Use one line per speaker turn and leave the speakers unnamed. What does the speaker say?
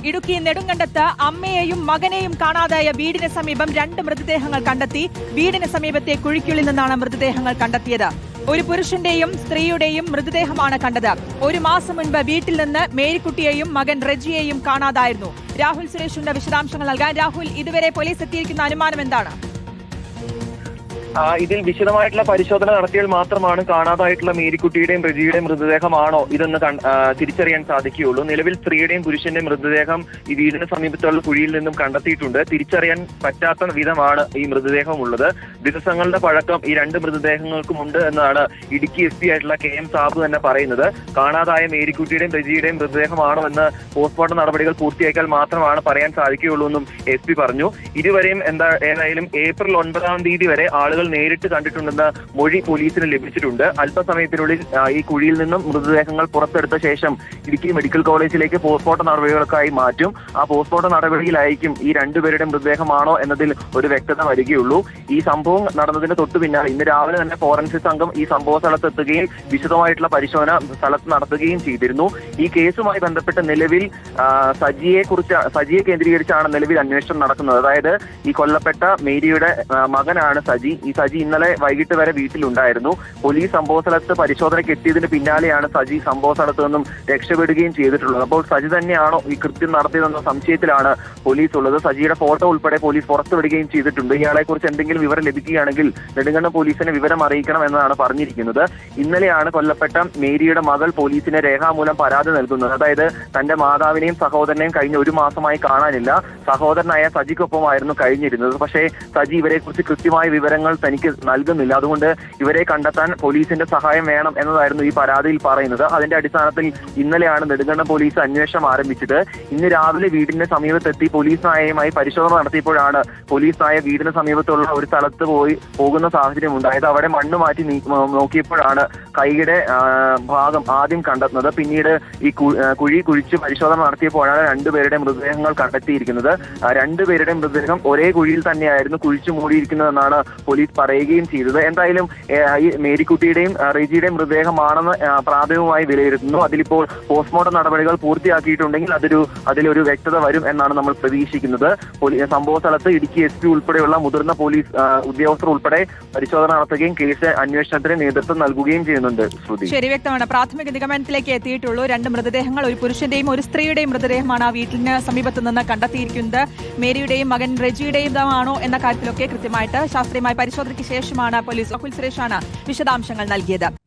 ഇടുക്കി നെടുങ്കണ്ടത്ത് അമ്മയെയും മകനെയും കാണാതായ വീടിന് സമീപം 2 മൃതദേഹങ്ങൾ കണ്ടെത്തി. വീടിന് സമീപത്തെ കുഴിക്കുള്ളിൽ നിന്നാണ് മൃതദേഹങ്ങൾ കണ്ടെത്തിയത്. ഒരു പുരുഷന്റെയും സ്ത്രീയുടെയും മൃതദേഹമാണ് കണ്ടത്. 1 മാസം മുൻപ് വീട്ടിൽ നിന്ന് മേരിക്കുട്ടിയെയും മകൻ റെജിയെയും കാണാതായിരുന്നു. രാഹുൽ സുരേഷിന്റെ വിശദാംശങ്ങൾ നൽകാൻ. രാഹുൽ, ഇതുവരെ പോലീസ് എത്തിയിരിക്കുന്ന അനുമാനം എന്താണ്?
ഇതിൽ വിശദമായിട്ടുള്ള പരിശോധന നടത്തിയാൽ മാത്രമാണ് കാണാതായിട്ടുള്ള മേരിക്കുട്ടിയുടെയും റെജിയുടെയും മൃതദേഹമാണോ ഇതെന്ന് തിരിച്ചറിയാൻ സാധിക്കുകയുള്ളൂ. നിലവിൽ സ്ത്രീയുടെയും പുരുഷന്റെയും മൃതദേഹം ഈ വീടിന് സമീപത്തുള്ള കുഴിയിൽ നിന്നും കണ്ടെത്തിയിട്ടുണ്ട്. തിരിച്ചറിയാൻ പറ്റാത്ത വിധമാണ് ഈ മൃതദേഹം ഉള്ളത്. ദിവസങ്ങളുടെ പഴക്കം ഈ 2 മൃതദേഹങ്ങൾക്കുമുണ്ട് എന്നാണ് ഇടുക്കി SP ആയിട്ടുള്ള KM സാബു തന്നെ പറയുന്നത്. കാണാതായ മേരിക്കുട്ടിയുടെയും റെജിയുടെയും മൃതദേഹമാണോ എന്ന് പോസ്റ്റ്മോർട്ടം നടപടികൾ പൂർത്തിയാക്കിയാൽ മാത്രമാണ് പറയാൻ സാധിക്കുകയുള്ളൂ എന്നും SP പറഞ്ഞു. ഇതുവരെയും ഏതായാലും ഏപ്രിൽ 9-ാം തീയതി വരെ ആളുകൾ നേരിട്ട് കണ്ടിട്ടുണ്ടെന്ന് മൊഴി പോലീസിന് ലഭിച്ചിട്ടുണ്ട്. അല്പസമയത്തിനുള്ളിൽ ഈ കുഴിയിൽ നിന്നും മൃതദേഹങ്ങൾ പുറത്തെടുത്ത ശേഷം ഇടുക്കി മെഡിക്കൽ കോളേജിലേക്ക് പോസ്റ്റ്മോർട്ടം നടപടികൾക്കായി മാറ്റും. ആ പോസ്റ്റ്മോർട്ടം നടപടിയിലായിരിക്കും ഈ 2 പേരുടെ മൃതദേഹമാണോ എന്നതിൽ ഒരു വ്യക്തത വരികയുള്ളൂ. ഈ സംഭവം നടന്നതിന് തൊട്ടു പിന്നാലെ ഇന്ന് രാവിലെ തന്നെ ഫോറൻസിക് സംഘം ഈ സംഭവ സ്ഥലത്തെത്തുകയും വിശദമായിട്ടുള്ള പരിശോധന സ്ഥലത്ത് നടത്തുകയും ചെയ്തിരുന്നു. ഈ കേസുമായി ബന്ധപ്പെട്ട് നിലവിൽ സജിയെ കേന്ദ്രീകരിച്ചാണ് നിലവിൽ അന്വേഷണം നടക്കുന്നത്. അതായത് ഈ കൊല്ലപ്പെട്ട മേരിയുടെ മകനാണ് സജി. ഈ സജി ഇന്നലെ വൈകിട്ട് വരെ വീട്ടിലുണ്ടായിരുന്നു. പോലീസ് സംഭവ സ്ഥലത്ത് പരിശോധനയ്ക്ക് എത്തിയതിന് പിന്നാലെയാണ് സജി സംഭവ സ്ഥലത്ത് നിന്നും രക്ഷപ്പെടുകയും ചെയ്തിട്ടുള്ളത്. അപ്പോൾ സജി തന്നെയാണോ ഈ കൃത്യം നടത്തിയതെന്ന സംശയത്തിലാണ് പോലീസ് ഉള്ളത്. സജിയുടെ ഫോട്ടോ ഉൾപ്പെടെ പോലീസ് പുറത്തുവിടുകയും ചെയ്തിട്ടുണ്ട്. ഇയാളെ കുറിച്ച് എന്തെങ്കിലും വിവരം ലഭിക്കുകയാണെങ്കിൽ നെടുങ്കണ്ടം പോലീസിനെ വിവരം അറിയിക്കണം എന്നാണ് പറഞ്ഞിരിക്കുന്നത്. ഇന്നലെയാണ് കൊല്ലപ്പെട്ട മേരിയുടെ മകൾ പോലീസിന് രേഖാമൂലം പരാതി നൽകുന്നത്. അതായത് തന്റെ മാതാവിനെയും സഹോദരനെയും കഴിഞ്ഞ 1 മാസമായി കാണാനില്ല. സഹോദരനായ സജിക്കൊപ്പമായിരുന്നു കഴിഞ്ഞിരുന്നത്. പക്ഷേ സജി ഇവരെ കുറിച്ച് കൃത്യമായ വിവരങ്ങൾ തനിക്ക് നൽകുന്നില്ല. അതുകൊണ്ട് ഇവരെ കണ്ടെത്താൻ പോലീസിന്റെ സഹായം വേണം എന്നതായിരുന്നു ഈ പരാതിയിൽ പറയുന്നത്. അതിന്റെ അടിസ്ഥാനത്തിൽ ഇന്നലെയാണ് നെടുങ്കണ്ടം പോലീസ് അന്വേഷണം ആരംഭിച്ചത്. ഇന്ന് രാവിലെ വീടിന്റെ സമീപത്തെത്തി പോലീസ് നായയുമായി പരിശോധന നടത്തിയപ്പോഴാണ് പോലീസ് നായ വീടിന് സമീപത്തുള്ള ഒരു സ്ഥലത്ത് പോകുന്ന സാഹചര്യം ഉണ്ടായത്. അവിടെ മണ്ണ് മാറ്റി നോക്കിയപ്പോഴാണ് കൈയുടെ ഭാഗം ആദ്യം കണ്ടെത്തുന്നത്. പിന്നീട് ഈ കുഴി കുഴിച്ച് പരിശോധന നടത്തിയപ്പോഴാണ് 2 പേരുടെ മൃതദേഹങ്ങൾ കണ്ടെത്തിയിരിക്കുന്നത്. 2 പേരുടെ മൃതദേഹം ഒരേ കുഴിയിൽ തന്നെയായിരുന്നു കുഴിച്ചു മൂടിയിരിക്കുന്നതെന്നാണ് പോലീസ് പറയുകയും ചെയ്തത്. എന്തായാലും ഈ മേരിക്കുട്ടിയുടെയും റെജിയുടെയും മൃതദേഹമാണെന്ന് പ്രാഥമികമായി വിലയിരുത്തുന്നു. അതിലിപ്പോൾ പോസ്റ്റ്മോർട്ടം നടപടികൾ പൂർത്തിയാക്കിയിട്ടുണ്ടെങ്കിൽ അതിലൊരു വ്യക്തത വരും എന്നാണ് നമ്മൾ പ്രതീക്ഷിക്കുന്നത്. സംഭവ സ്ഥലത്ത് ഇടുക്കി SP ഉൾപ്പെടെയുള്ള മുതിർന്ന പോലീസ് ഉദ്യോഗസ്ഥർ ഉൾപ്പെടെ പരിശോധന നടത്തുകയും കേസ് അന്വേഷണത്തിന് നേതൃത്വം നൽകുകയും ചെയ്യുന്നുണ്ട്. ശ്രുതി,
ശരി, വ്യക്തമാണ്. പ്രാഥമിക നിഗമനത്തിലേക്ക് എത്തിയിട്ടുള്ളൂ. 2 മൃതദേഹങ്ങൾ, ഒരു പുരുഷന്റെയും ഒരു സ്ത്രീയുടെയും മൃതദേഹമാണ് ആ വീട്ടിന് സമീപത്ത് നിന്ന് കണ്ടെത്തിയിരിക്കുന്നത്. മേരിയുടെയും മകൻ റെജിയുടെയും ആണോ എന്ന കാര്യത്തിലൊക്കെ കൃത്യമായിട്ട് ശാസ്ത്രീയമായ പരിശോധനയ്ക്ക് ശേഷമാണ് പോലീസ്. രാഹുൽ സുരേഷാണ് വിശദാംശങ്ങൾ നൽകിയത്.